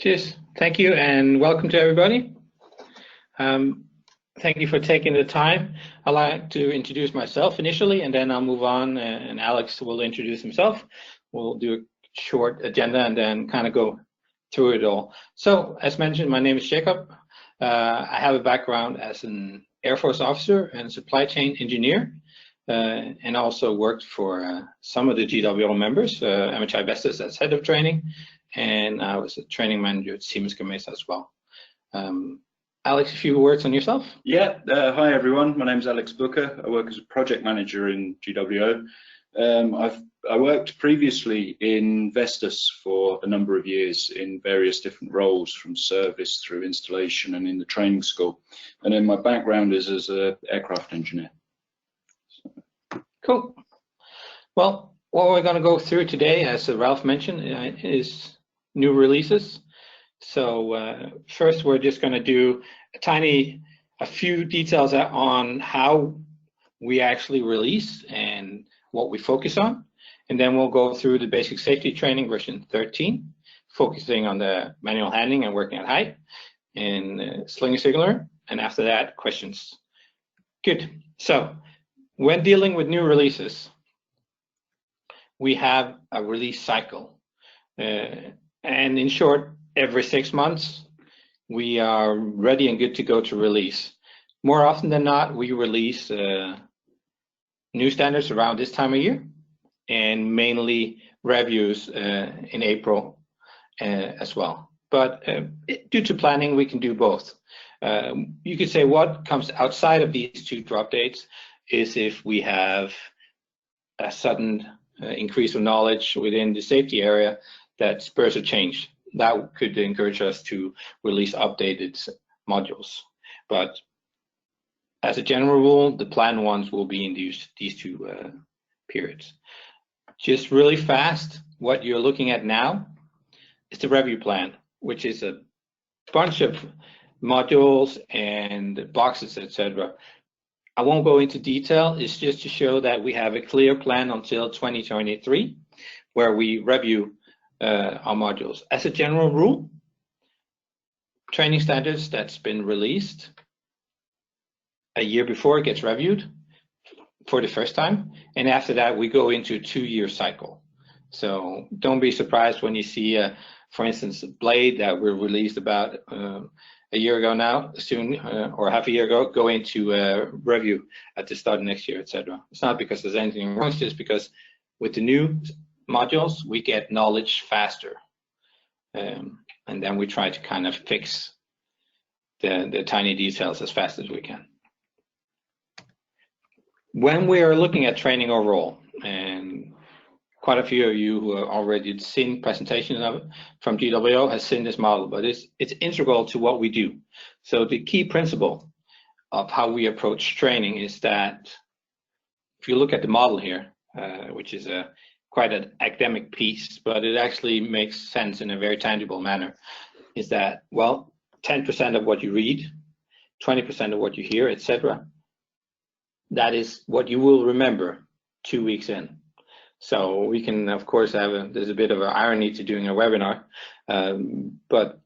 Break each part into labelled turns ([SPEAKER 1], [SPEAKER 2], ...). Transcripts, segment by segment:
[SPEAKER 1] Cheers. Thank you and welcome to everybody. Thank you for taking the time. I'd like to introduce myself initially, and then I'll move on and Alex will introduce himself. We'll do a short agenda and then kind of go through it all. So as mentioned, my name is Jacob. I have a background as an Air Force officer and supply chain engineer, and also worked for some of the GWO members, MHI Vestas as head of training, and I was a training manager at Siemens Gamesa as well. Alex, a few words on yourself?
[SPEAKER 2] Yeah, hi everyone. My name is Alex Booker. I work as a project manager in GWO. I worked previously in Vestas for a number of years in various different roles, from service through installation and in the training school. And then my background is as an aircraft engineer.
[SPEAKER 1] Cool. Well, what we're going to go through today, as Ralph mentioned, is new releases. So first, we're just going to do a few details on how we actually release and what we focus on. And then we'll go through the basic safety training version 13, focusing on the manual handling and working at height and Slinger Signaller. And after that, questions. Good. So when dealing with new releases, we have a release cycle. And in short, every 6 months, we are ready and good to go to release. More often than not, we release new standards around this time of year, and mainly reviews in April as well. But due to planning, we can do both. You could say what comes outside of these two drop dates is if we have a sudden increase of knowledge within the safety area that spurs a change. That could encourage us to release updated modules. But as a general rule, the planned ones will be in these two periods. Just really fast, what you're looking at now is the review plan, which is a bunch of modules and boxes, etc. I won't go into detail. It's just to show that we have a clear plan until 2023, where we review our modules. As a general rule, training standards that's been released a year before it gets reviewed for the first time, and after that we go into a 2-year cycle. So don't be surprised when you see, for instance, a blade that were released about a year ago now, soon, or half a year ago, go into review at the start of next year, etc. It's not because there's anything wrong, it's just because with the new modules, we get knowledge faster. And then we try to kind of fix the tiny details as fast as we can. When we are looking at training overall, and quite a few of you who have already seen presentations of it from GWO has seen this model, but it's integral to what we do. So the key principle of how we approach training is that if you look at the model here, which is quite an academic piece, but it actually makes sense in a very tangible manner, is that, well, 10% of what you read, 20% of what you hear, etc., that is what you will remember 2 weeks in. So we can, of course, there's a bit of an irony to doing a webinar, but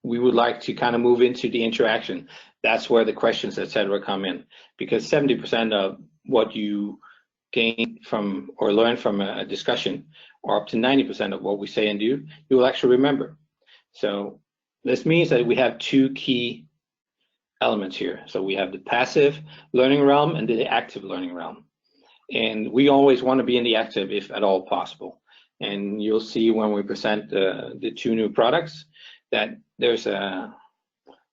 [SPEAKER 1] we would like to kind of move into the interaction. That's where the questions, etc., come in, because 70% of what you gain from or learn from a discussion, or up to 90% of what we say and do, you will actually remember. So this means that we have two key elements here. So we have the passive learning realm and the active learning realm. And we always want to be in the active if at all possible. And you'll see when we present the two new products that there's a,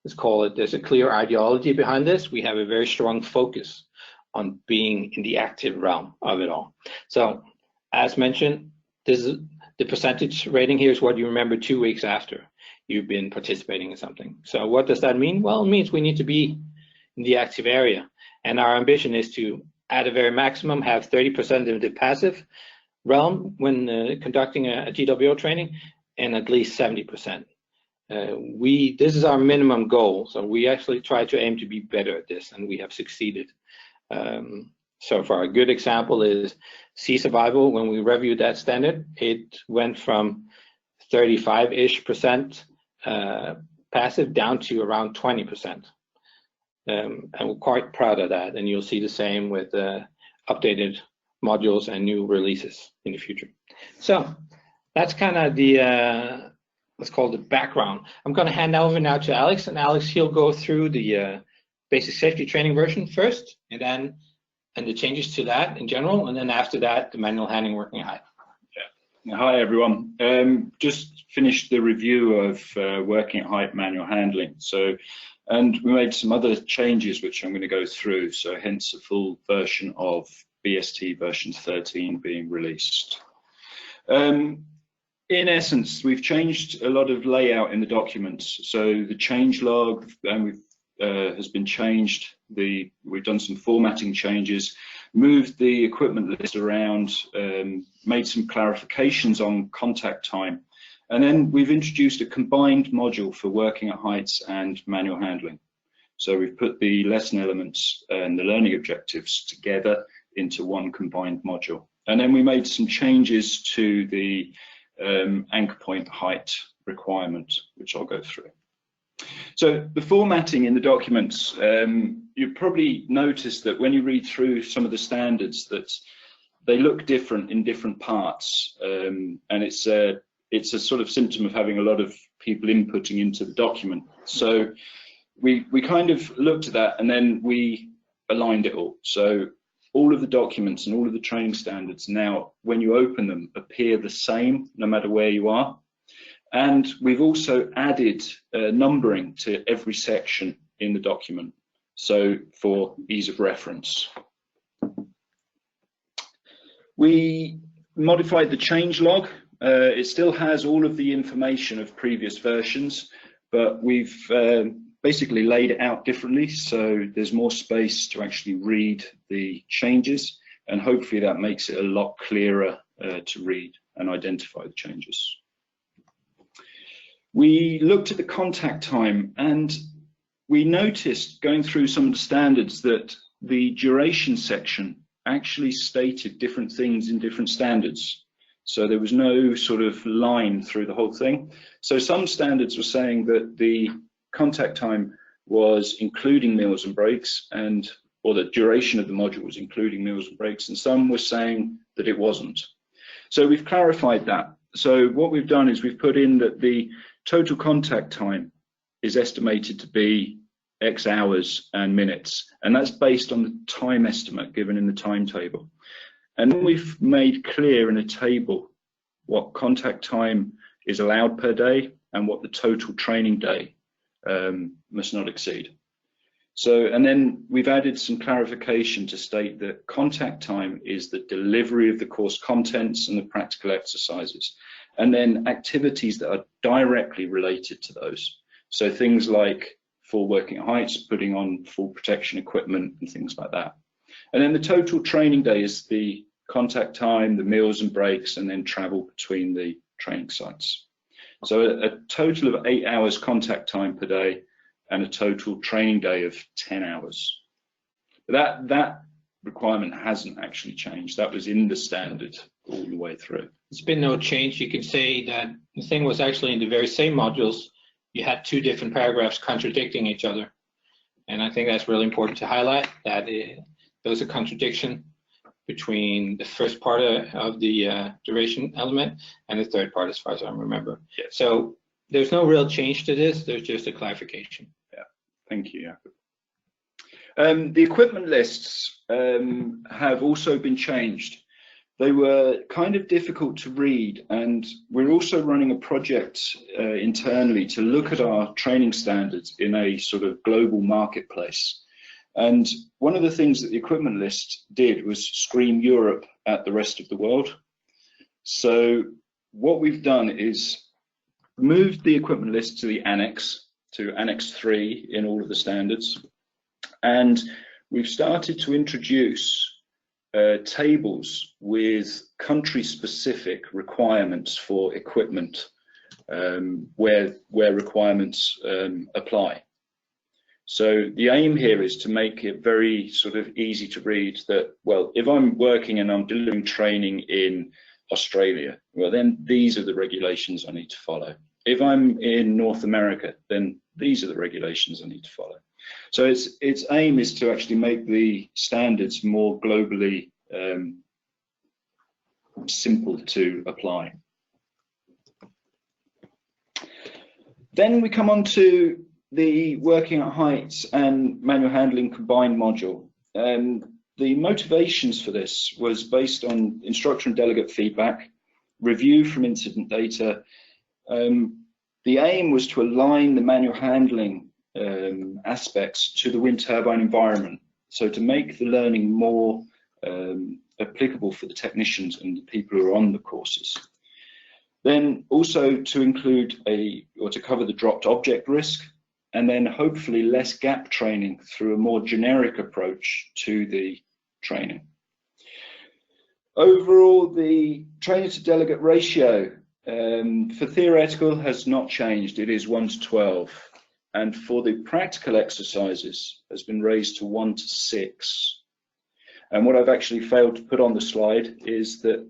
[SPEAKER 1] there's a clear ideology behind this. We have a very strong focus on being in the active realm of it all. So as mentioned, this is the percentage rating here is what you remember 2 weeks after you've been participating in something. So what does that mean? Well, it means we need to be in the active area. And our ambition is to, at a very maximum, have 30% in the passive realm when conducting a GWO training, and at least 70%. This is our minimum goal. So we actually try to aim to be better at this, and we have succeeded. So far, a good example is Sea Survival. When we reviewed that standard, it went from 35-ish% passive down to around 20%. And we're quite proud of that, and you'll see the same with updated modules and new releases in the future. So that's kind of the let's call it the background. I'm going to hand over now to Alex, and Alex, he'll go through the basic safety training version first, and the changes to that in general, and then after that, the manual handling working at height.
[SPEAKER 2] Yeah. Hi everyone. Just finished the review of working at height manual handling. And we made some other changes which I'm going to go through. So hence a full version of BST version 13 being released. In essence, we've changed a lot of layout in the documents. So the changelog has been changed. We've done some formatting changes, moved the equipment list around, made some clarifications on contact time, and then we've introduced a combined module for working at heights and manual handling. So we've put the lesson elements and the learning objectives together into one combined module. And then we made some changes to the anchor point height requirement, which I'll go through. So the formatting in the documents, you probably noticed that when you read through some of the standards that they look different in different parts, and it's a sort of symptom of having a lot of people inputting into the document. So we kind of looked at that, and then we aligned it all. So all of the documents and all of the training standards now, when you open them, appear the same no matter where you are. And we've also added numbering to every section in the document, so for ease of reference. We modified the changelog. It still has all of the information of previous versions, but we've basically laid it out differently, so there's more space to actually read the changes, and hopefully that makes it a lot clearer to read and identify the changes. We looked at the contact time, and we noticed going through some of the standards that the duration section actually stated different things in different standards. So there was no sort of line through the whole thing. So some standards were saying that the contact time was including meals and breaks, or the duration of the module was including meals and breaks, and some were saying that it wasn't. So we've clarified that. So what we've done is we've put in that the total contact time is estimated to be X hours and minutes, and that's based on the time estimate given in the timetable. And then we've made clear in a table what contact time is allowed per day and what the total training day must not exceed. So, and then we've added some clarification to state that contact time is the delivery of the course contents and the practical exercises, and then activities that are directly related to those. So things like full working at heights, putting on full protection equipment and things like that. And then the total training day is the contact time, the meals and breaks, and then travel between the training sites. So a total of 8 hours contact time per day and a total training day of 10 hours. That requirement hasn't actually changed. That was in the standard all the way through.
[SPEAKER 1] There's been no change. You could say that the thing was actually in the very same modules, you had two different paragraphs contradicting each other. And I think that's really important to highlight, that there was a contradiction between the first part of the duration element and the third part, as far as I remember.
[SPEAKER 2] Yes.
[SPEAKER 1] So there's no real change to this, there's just a clarification.
[SPEAKER 2] Yeah, thank you, Jakob. The equipment lists have also been changed. They were kind of difficult to read, and we're also running a project internally to look at our training standards in a sort of global marketplace. And one of the things that the equipment list did was scream Europe at the rest of the world. So what we've done is moved the equipment list to the annex, to Annex 3 in all of the standards. And we've started to introduce tables with country-specific requirements for equipment where requirements apply. So the aim here is to make it very sort of easy to read that, well, if I'm working and I'm delivering training in Australia, well, then these are the regulations I need to follow. If I'm in North America, then these are the regulations I need to follow. So its aim is to actually make the standards more globally simple to apply. Then we come on to the working at heights and manual handling combined module. The motivations for this was based on instructor and delegate feedback, review from incident data. The aim was to align the manual handling aspects to the wind turbine environment, so to make the learning more applicable for the technicians and the people who are on the courses. Then also to include to cover the dropped object risk, and then hopefully less gap training through a more generic approach to the training. Overall, the trainer to delegate ratio for theoretical has not changed. It is 1 to 12. And for the practical exercises has been raised to 1 to 6. And what I've actually failed to put on the slide is that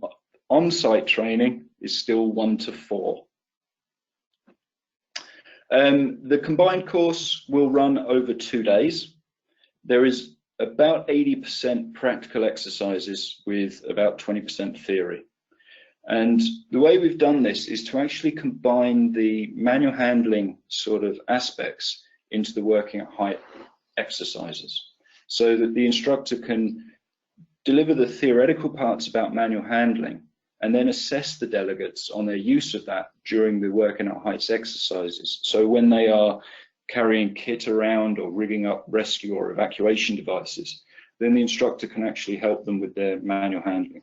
[SPEAKER 2] on-site training is still 1 to 4. The combined course will run over 2 days. There is about 80% practical exercises with about 20% theory. And the way we've done this is to actually combine the manual handling sort of aspects into the working at height exercises, so that the instructor can deliver the theoretical parts about manual handling and then assess the delegates on their use of that during the working at heights exercises. So when they are carrying kit around or rigging up rescue or evacuation devices, then the instructor can actually help them with their manual handling.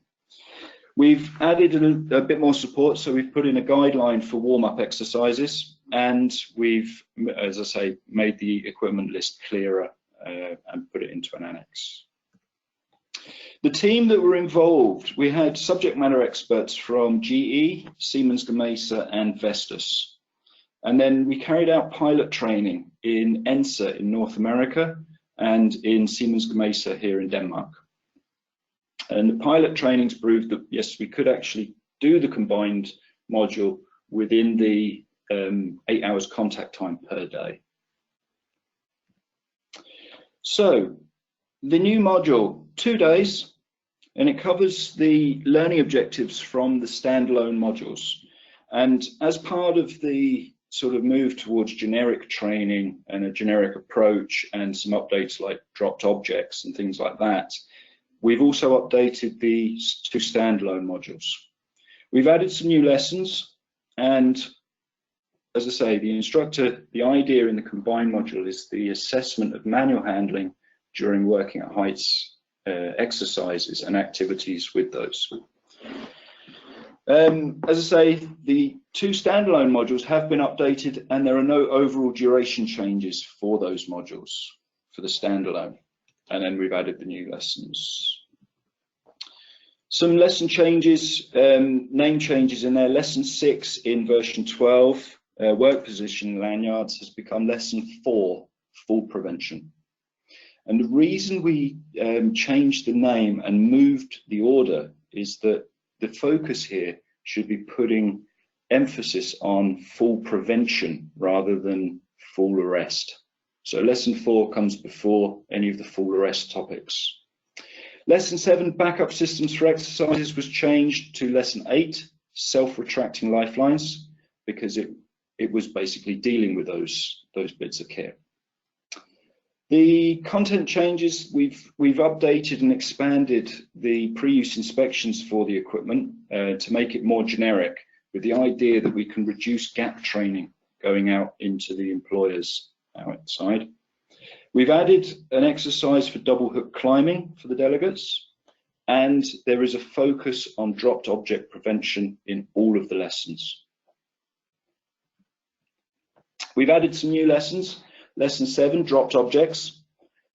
[SPEAKER 2] We've added a bit more support, so we've put in a guideline for warm-up exercises, and we've, as I say, made the equipment list clearer and put it into an annex. The team that were involved, we had subject matter experts from GE, Siemens Gamesa, and Vestas. And then we carried out pilot training in ENSA in North America and in Siemens Gamesa here in Denmark. And the pilot trainings proved that, yes, we could actually do the combined module within the 8 hours contact time per day. So the new module, 2 days, and it covers the learning objectives from the standalone modules. And as part of the sort of move towards generic training and a generic approach and some updates like dropped objects and things like that, we've also updated the 2 standalone modules. We've added some new lessons, and as I say, the idea in the combined module is the assessment of manual handling during working at heights exercises and activities with those. As I say, the 2 standalone modules have been updated, and there are no overall duration changes for those modules for the standalone. And then we've added the new lessons. Some lesson changes, name changes in there. Lesson 6 in version 12, work position lanyards, has become lesson 4, fall prevention. And the reason we changed the name and moved the order is that the focus here should be putting emphasis on fall prevention rather than fall arrest. So lesson 4 comes before any of the fall arrest topics. Lesson 7, backup systems for exercises, was changed to lesson 8, self-retracting lifelines, because it was basically dealing with those bits of kit. The content changes, we've updated and expanded the pre-use inspections for the equipment to make it more generic, with the idea that we can reduce gap training going out into the employers outside. We've added an exercise for double hook climbing for the delegates, and there is a focus on dropped object prevention in all of the lessons. We've added some new lessons. Lesson 7, dropped objects,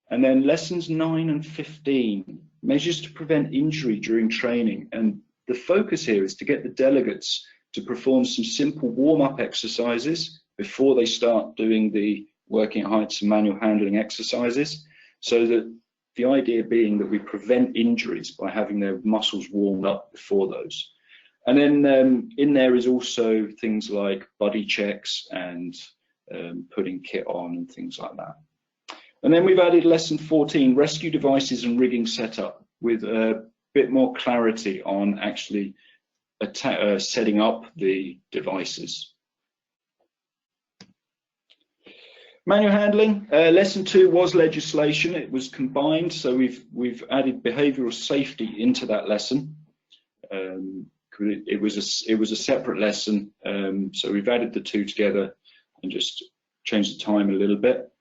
[SPEAKER 2] and then lessons 9 and 15, measures to prevent injury during training. And the focus here is to get the delegates to perform some simple warm-up exercises before they start doing the working at heights and manual handling exercises, so that the idea being that we prevent injuries by having their muscles warmed up before those. And then in there is also things like body checks and putting kit on and things like that. And then we've added lesson 14, rescue devices and rigging setup, with a bit more clarity on actually setting up the devices. Manual handling, lesson 2 was legislation. It was combined, so we've added behavioural safety into that lesson. It was a separate lesson, so we've added the two together and just changed the time a little bit.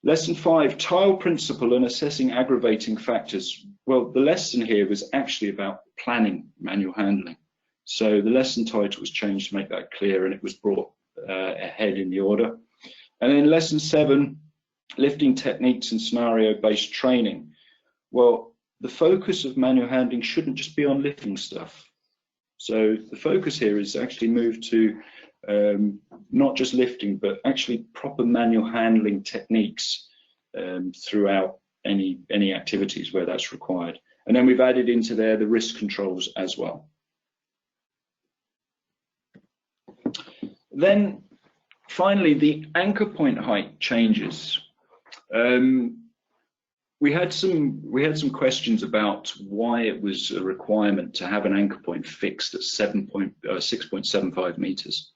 [SPEAKER 2] Lesson 5, tile principle and assessing aggravating factors. Well, the lesson here was actually about planning manual handling. So the lesson title was changed to make that clear, and it was brought ahead in the order. And then lesson 7, lifting techniques and scenario-based training. Well, the focus of manual handling shouldn't just be on lifting stuff. So the focus here is actually moved to not just lifting, but actually proper manual handling techniques throughout any activities where that's required. And then we've added into there the risk controls as well. Then finally, the anchor point height changes. We had some questions about why it was a requirement to have an anchor point fixed at 6.75 meters.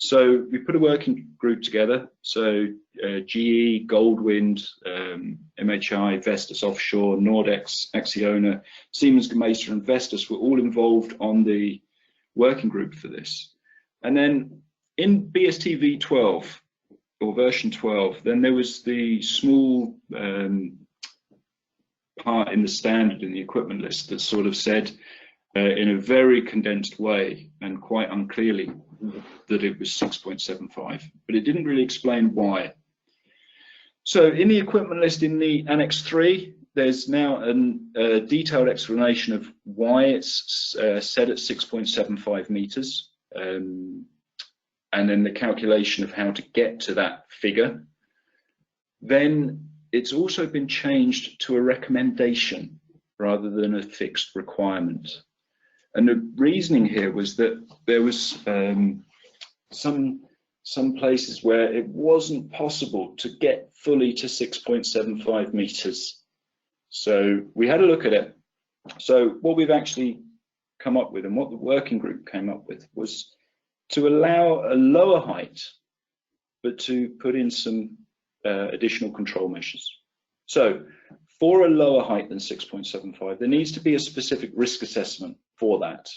[SPEAKER 2] So we put a working group together. So GE, Goldwind, MHI, Vestas Offshore, Nordex, Acciona, Siemens Gamesa and Vestas were all involved on the working group for this. And then in BST v13 or version 12, then there was the small part in the standard in the equipment list that sort of said in a very condensed way and quite unclearly that it was 6.75, but it didn't really explain why. So in the equipment list in the Annex 3, there's now a detailed explanation of why it's set at 6.75 meters, and then the calculation of how to get to that figure. Then it's also been changed to a recommendation rather than a fixed requirement. And the reasoning here was that there was some places where it wasn't possible to get fully to 6.75 meters. So we had a look at it. So what we've actually come up with and what the working group came up with was to allow a lower height, but to put in some additional control measures. So for a lower height than 6.75, there needs to be a specific risk assessment for that.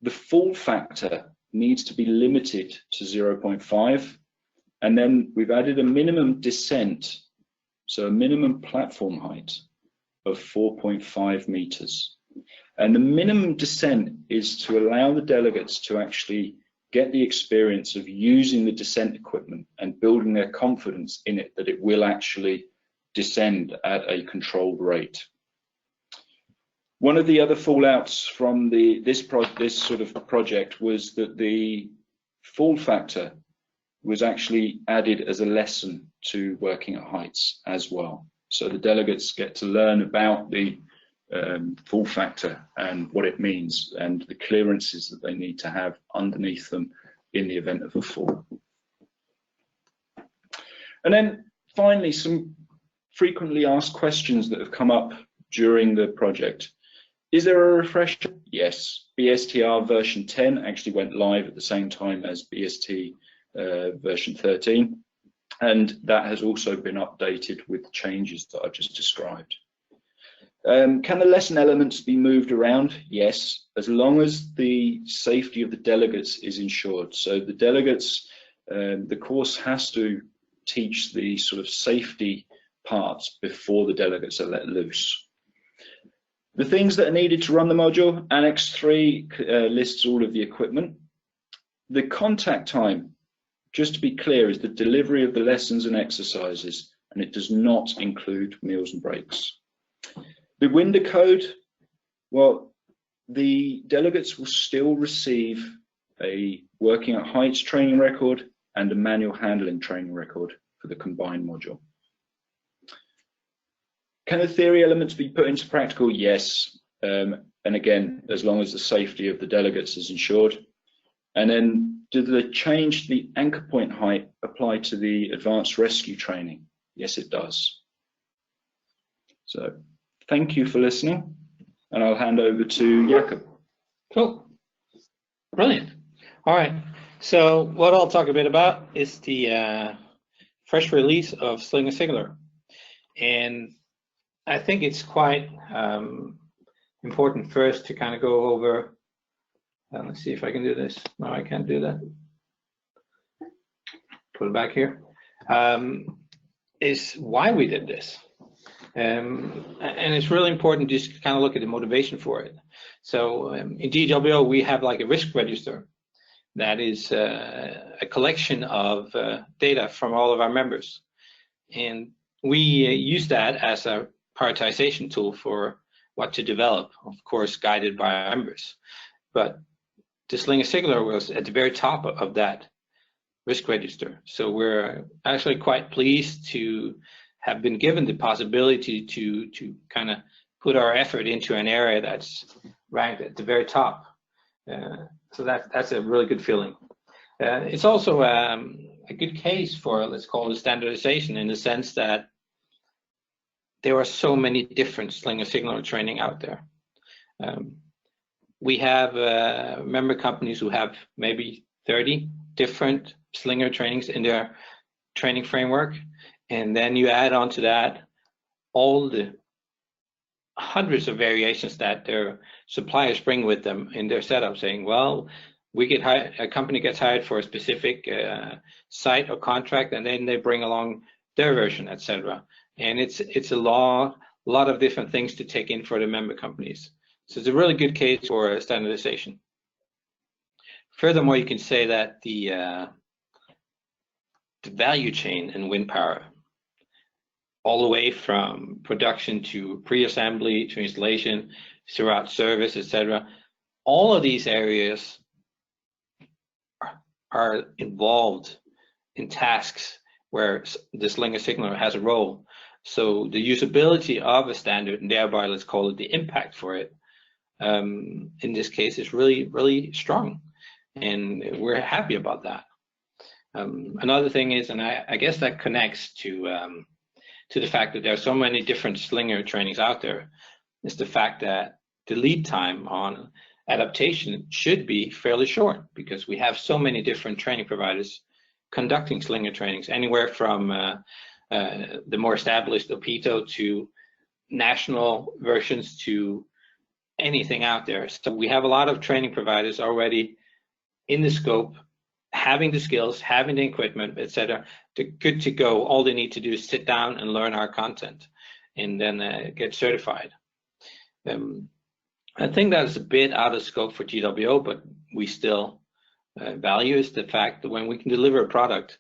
[SPEAKER 2] The fall factor needs to be limited to 0.5, and then we've added a minimum descent, so a minimum platform height of 4.5 meters. And the minimum descent is to allow the delegates to actually get the experience of using the descent equipment and building their confidence in it, that it will actually descend at a controlled rate. One of the other fallouts from this sort of project was that the fall factor was actually added as a lesson to working at heights as well. So the delegates get to learn about the fall factor and what it means and the clearances that they need to have underneath them in the event of a fall. And then finally, some frequently asked questions that have come up during the project. Is there a refresher? Yes. BSTR version 10 actually went live at the same time as BST version 13, and that has also been updated with the changes that I've just described. Can the lesson elements be moved around? Yes, as long as the safety of the delegates is ensured. So the delegates, the course has to teach the sort of safety parts before the delegates are let loose. The things that are needed to run the module, Annex 3 lists all of the equipment. The contact time, just to be clear, is the delivery of the lessons and exercises, and it does not include meals and breaks. The window code, well, the delegates will still receive a working at heights training record and a manual handling training record for the combined module. Can the theory elements be put into practical? Yes. and again, as long as the safety of the delegates is ensured. And then, do the change the anchor point height apply to the advanced rescue training? Yes, it does. So thank you for listening, and I'll hand over to Jakob.
[SPEAKER 1] Cool. Brilliant. All right. So what I'll talk a bit about is the fresh release of Slinger Signaller. And I think it's quite important first to kind of go over, let's see if I can do this. No, I can't do that. Put it back here. Is why we did this. And it's really important just to kind of look at the motivation for it. So in GWO, we have like a risk register that is a collection of data from all of our members. And we use that as a prioritization tool for what to develop, of course, guided by our members. But the Slinger Signaller was at the very top of that risk register. So we're actually quite pleased to have been given the possibility to kind of put our effort into an area that's ranked at the very top. So that's a really good feeling. It's also a good case for, let's call it, standardization, in the sense that there are so many different Slinger Signaller training out there. We have member companies who have maybe 30 different Slinger trainings in their training framework, and then you add on to that all the hundreds of variations that their suppliers bring with them in their setup, saying, well, we get hired, a company gets hired for a specific site or contract, and then they bring along their version, etc. And it's a lot of different things to take in for the member companies. So it's a really good case for standardization. Furthermore, you can say that the value chain in wind power, all the way from production to pre-assembly to installation, throughout service, etc., all of these areas are involved in tasks where the Slinger Signaller has a role. So the usability of a standard, and thereby let's call it the impact for it, in this case is really, really strong, and we're happy about that. Another thing is, and I guess that connects to the fact that there are so many different Slinger trainings out there, is the fact that the lead time on adaptation should be fairly short, because we have so many different training providers conducting Slinger trainings, anywhere from the more established OPITO to national versions to anything out there. So we have a lot of training providers already in the scope, having the skills, having the equipment, etc. They're good to go. All they need to do is sit down and learn our content, and then get certified. I think that's a bit out of scope for GWO, but we still value is the fact that when we can deliver a product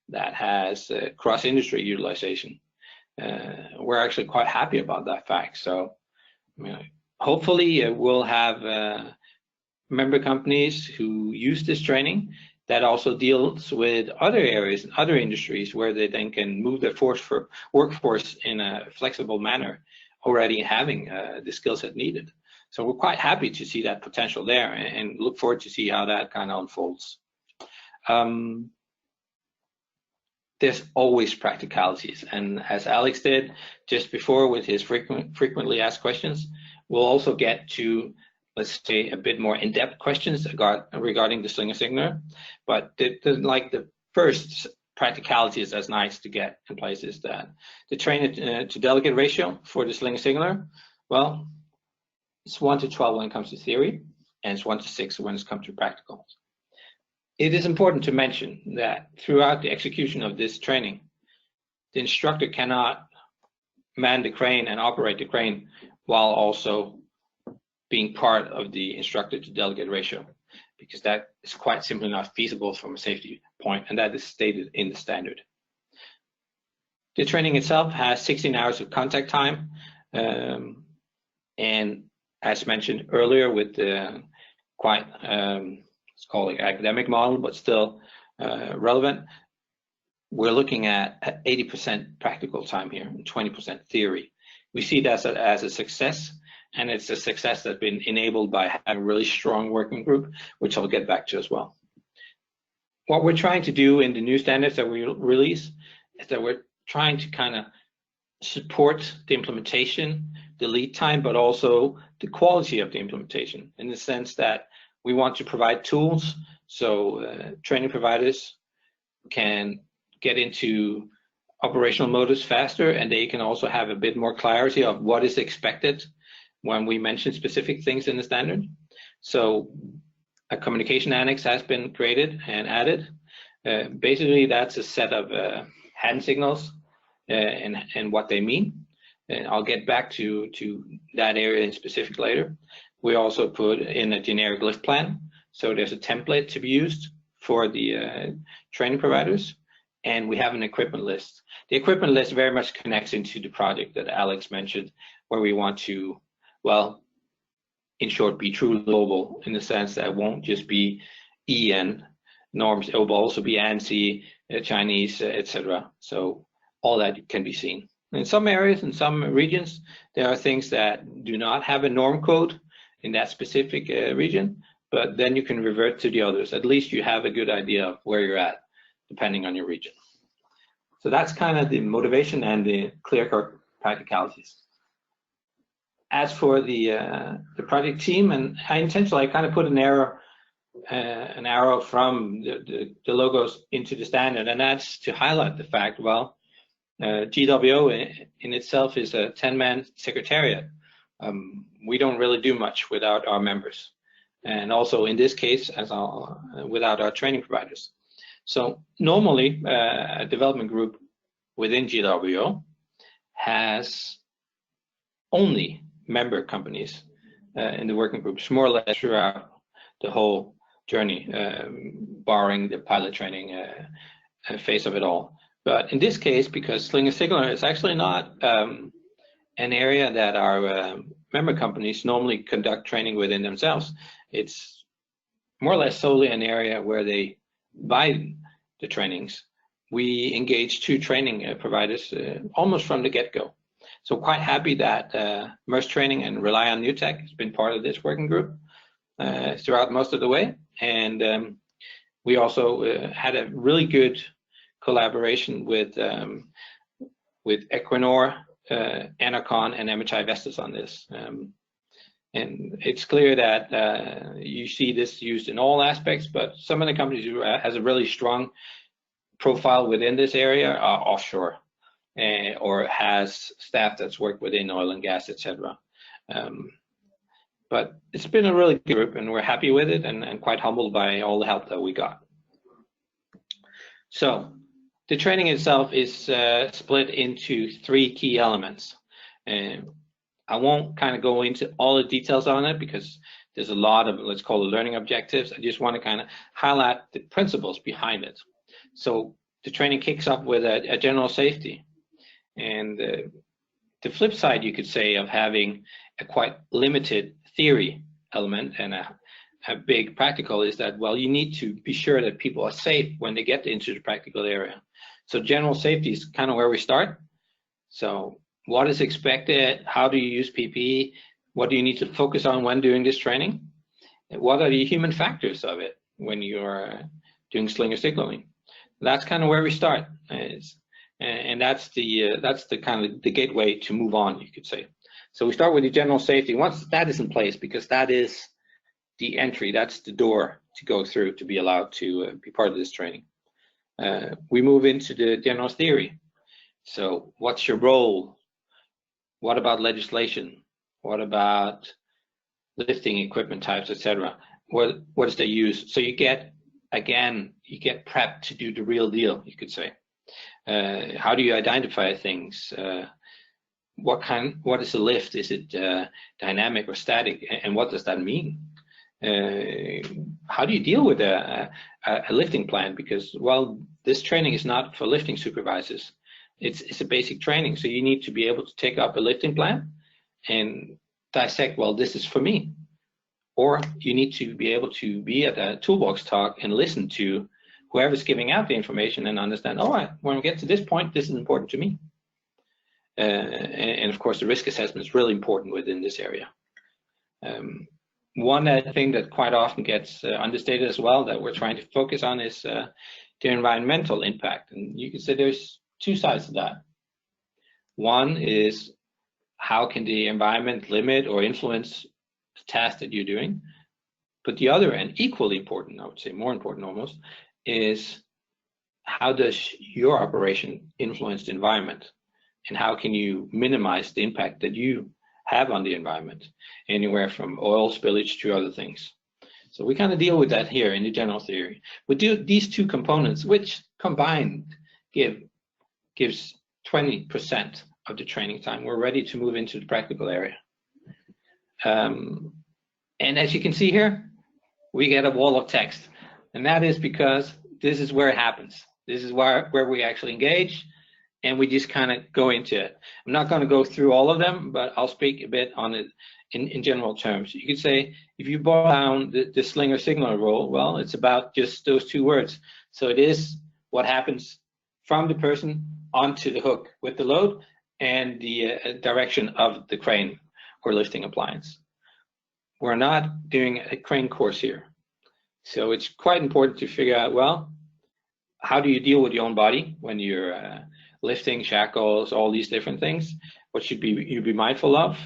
[SPEAKER 1] that has cross-industry utilization, we're actually quite happy about that fact. So hopefully we'll have member companies who use this training that also deals with other areas and other industries where they then can move their workforce in a flexible manner, already having the skill set needed. So we're quite happy to see that potential there, and look forward to see how that kind of unfolds. There's always practicalities, and as Alex did just before with his frequently asked questions, we'll also get to, let's say, a bit more in-depth questions regarding the Slinger Signaller. But the first practicalities that's nice to get in place is that the train to delegate ratio for the Slinger Signaller, well, it's 1 to 12 when it comes to theory, and it's 1 to 6 when it comes to practical. It is important to mention that throughout the execution of this training, the instructor cannot man the crane and operate the crane while also being part of the instructor to delegate ratio, because that is quite simply not feasible from a safety point, and that is stated in the standard. The training itself has 16 hours of contact time, and as mentioned earlier, with the quite, let's call it academic model, but still relevant, we're looking at 80% practical time here and 20% theory. We see that as a success, and it's a success that's been enabled by having a really strong working group, which I'll get back to as well. What we're trying to do in the new standards that we release is that we're trying to kind of support the implementation, the lead time, but also the quality of the implementation, in the sense that we want to provide tools so training providers can get into operational modus faster, and they can also have a bit more clarity of what is expected when we mention specific things in the standard. So a communication annex has been created and added. Basically, that's a set of hand signals and what they mean. And I'll get back to that area in specific later. We also put in a generic lift plan. So there's a template to be used for the training providers. And we have an equipment list. The equipment list very much connects into the project that Alex mentioned, where we want to, well, in short, be truly global, in the sense that it won't just be EN norms, it will also be ANSI, Chinese, etc. So all that can be seen. In some areas, in some regions, there are things that do not have a norm code in that specific region, but then you can revert to the others. At least you have a good idea of where you're at, depending on your region. So that's kind of the motivation and the clear-cut practicalities. As for the project team, and I intentionally kind of put an arrow from the logos into the standard, and that's to highlight the fact, well, GWO in itself is a 10-man secretariat. We don't really do much without our members, and also in this case, without our training providers. So normally, a development group within GWO has only member companies in the working groups, more or less throughout the whole journey, barring the pilot training phase of it all. But in this case, because Slinger Signaller is actually not an area that our member companies normally conduct training within themselves, it's more or less solely an area where they buy the trainings. We engage 2 training providers almost from the get-go. So quite happy that MERS Training and Rely on New Tech has been part of this working group throughout most of the way. And we also had a really good collaboration with Equinor, Enercon, and MHI Vestas on this. And it's clear that you see this used in all aspects, but some of the companies who has a really strong profile within this area are offshore or has staff that's worked within oil and gas, etc. But it's been a really good group, and we're happy with it, and quite humbled by all the help that we got. So the training itself is split into 3 key elements. I won't kind of go into all the details on it because there's a lot of, let's call it, learning objectives. I just want to kind of highlight the principles behind it. So the training kicks off with a general safety. And the flip side, you could say, of having a quite limited theory element and a big practical is that, well, you need to be sure that people are safe when they get into the practical area. So general safety is kind of where we start. So what is expected? How do you use PPE? What do you need to focus on when doing this training? What are the human factors of it when you're doing slinger signaling? That's kind of where we start, and that's the kind of the gateway to move on, you could say. So we start with the general safety. Once that is in place, because that is the entry, that's the door to go through to be allowed to be part of this training. We move into the general theory. So what's your role? What about legislation? What about lifting equipment types, etc.? What is the use? So you get, again, you get prepped to do the real deal, you could say. How do you identify things? What is a lift? Is it dynamic or static? And what does that mean? How do you deal with a lifting plan? Because, well, this training is not for lifting supervisors. It's a basic training, so you need to be able to take up a lifting plan and dissect, well, this is for me. Or you need to be able to be at a toolbox talk and listen to whoever's giving out the information and understand, oh, when we get to this point, this is important to me. And of course, the risk assessment is really important within this area. One thing that quite often gets understated as well that we're trying to focus on is the environmental impact. And you can say there's two sides to that. One is how can the environment limit or influence the task that you're doing? But the other, and equally important, I would say more important almost, is how does your operation influence the environment? And how can you minimize the impact that you have on the environment, anywhere from oil spillage to other things. So we kind of deal with that here in the general theory. We do these two components, which combined gives 20% of the training time. We're ready to move into the practical area. And as you can see here, we get a wall of text. And that is because this is where it happens. This is where we actually engage, and we just kind of go into it. I'm not going to go through all of them, but I'll speak a bit on it in general terms. You could say, if you boil down the Slinger Signaller role, well, it's about just those two words. So it is what happens from the person onto the hook with the load and the direction of the crane or lifting appliance. We're not doing a crane course here. So it's quite important to figure out, well, how do you deal with your own body when you're lifting, shackles, all these different things? What should you be mindful of?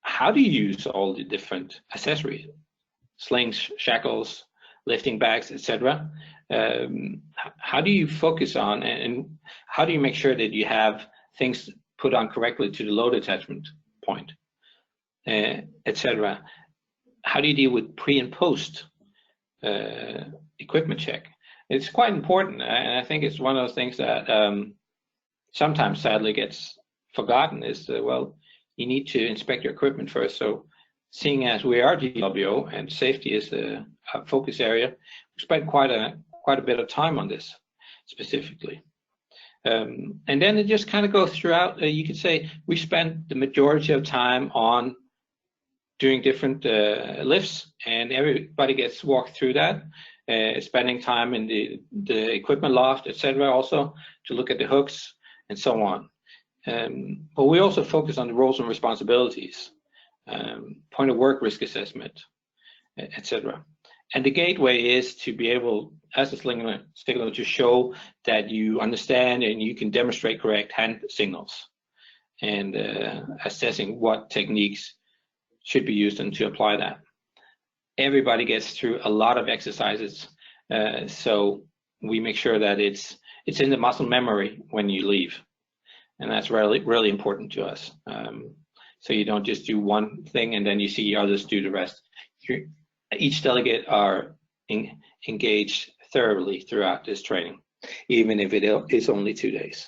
[SPEAKER 1] How do you use all the different accessories, slings, shackles, lifting bags, etc.? How do you focus on, and how do you make sure that you have things put on correctly to the load attachment point, etc.? How do you deal with pre and post equipment check? It's quite important, and I think it's one of those things that sometimes sadly gets forgotten is, well, you need to inspect your equipment first. So seeing as we are GWO and safety is a focus area, we spent quite a bit of time on this specifically. And then it just kind of goes throughout. You could say we spent the majority of time on doing different lifts, and everybody gets walked through that, spending time in the equipment loft, etc., also to look at the hooks and so on. But we also focus on the roles and responsibilities, point of work risk assessment, etc. And the gateway is to be able, as a slinger signaller, to show that you understand and you can demonstrate correct hand signals, and assessing what techniques should be used and to apply that. Everybody gets through a lot of exercises, so we make sure that it's in the muscle memory when you leave, and that's really important to us. So you don't just do one thing and then you see others do the rest. Each delegate are engaged thoroughly throughout this training, even if it is only 2 days.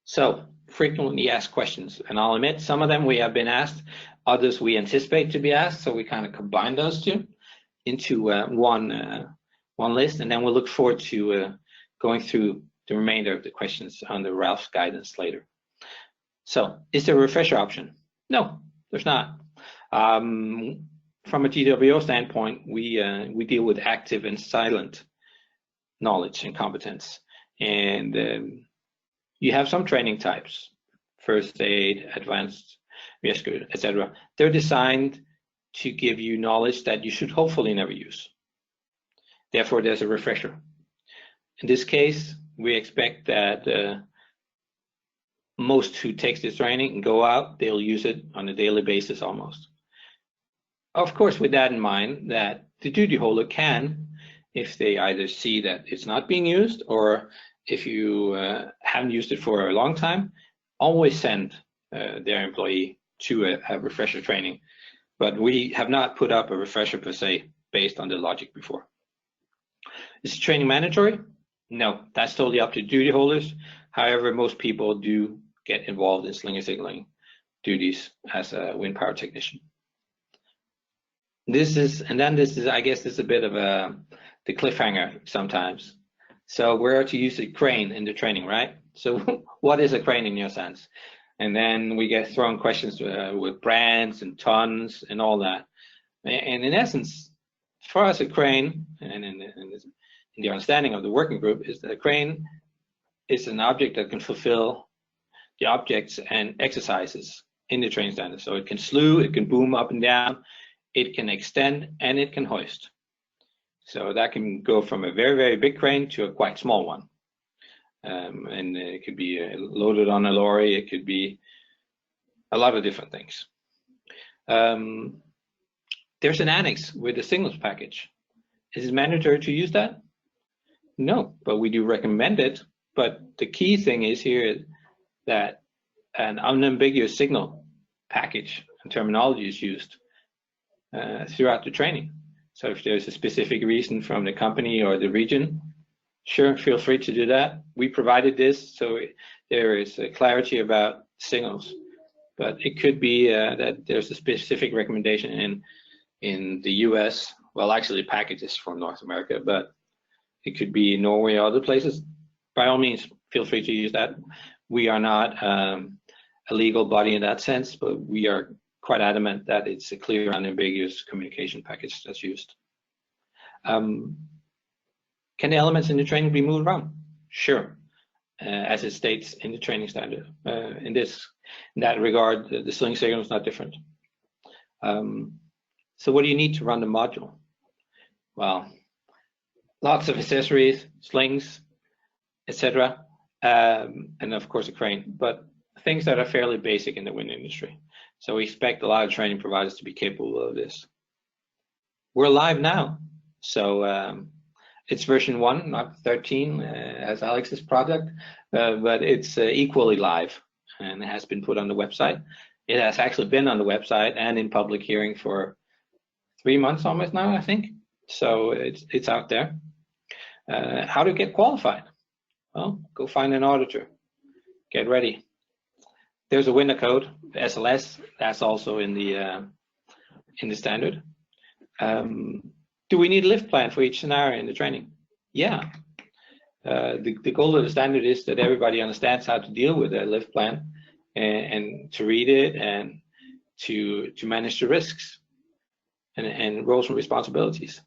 [SPEAKER 1] So frequently asked questions, and I'll admit some of them we have been asked, others we anticipate to be asked, so we kind of combine those two into one list, and then we'll look forward to going through the remainder of the questions under Ralph's guidance later. So is there a refresher option? No, there's not. From a GWO standpoint, we deal with active and silent knowledge and competence, and you have some training types, first aid, advanced rescue, etc. They're designed to give you knowledge that you should hopefully never use. Therefore, there's a refresher. In this case, we expect that most who take this training and go out, they'll use it on a daily basis almost. Of course, with that in mind, that the duty holder can, if they either see that it's not being used, or if you haven't used it for a long time, always send their employee to a refresher training. But we have not put up a refresher per se based on the logic before. Is training mandatory? No, that's totally up to duty holders. However, most people do get involved in slinger signaling duties as a wind power technician. This is, I guess this is a bit of the cliffhanger sometimes. So we're to use a crane in the training, right? So what is a crane in your sense? And then we get thrown questions with brands and tons and all that. And in essence, for us, a crane, and in the understanding of the working group, is that a crane is an object that can fulfill the objects and exercises in the training standard. So it can slew, it can boom up and down, it can extend, and it can hoist. So that can go from a very, very big crane to a quite small one. And it could be loaded on a lorry, it could be a lot of different things. There's an annex with the signals package. Is it mandatory to use that? No, but we do recommend it. But the key thing is here that an unambiguous signal package and terminology is used throughout the training. So if there's a specific reason from the company or the region, sure, feel free to do that. We provided this, so there is a clarity about signals. But it could be that there's a specific recommendation in the US. Well, actually, the package is from North America, but it could be Norway or other places. By all means, feel free to use that. We are not a legal body in that sense, but we are quite adamant that it's a clear and unambiguous communication package that's used. Can the elements in the training be moved around? Sure, as it states in the training standard. In that regard, the sling signal is not different. So what do you need to run the module? Well, lots of accessories, slings, etc., and of course a crane, but things that are fairly basic in the wind industry. So we expect a lot of training providers to be capable of this. We're live now, so it's version 1, not 13, as Alex's product, but it's equally live and it has been put on the website. It has actually been on the website and in public hearing for 3 months almost now, I think. So it's out there. How to get qualified? Well, go find an auditor. Get ready. There's a winner code, SLS. That's also in the standard. Do we need a lift plan for each scenario in the training? Yeah. The goal of the standard is that everybody understands how to deal with a lift plan and to read it and to manage the risks and roles and responsibilities.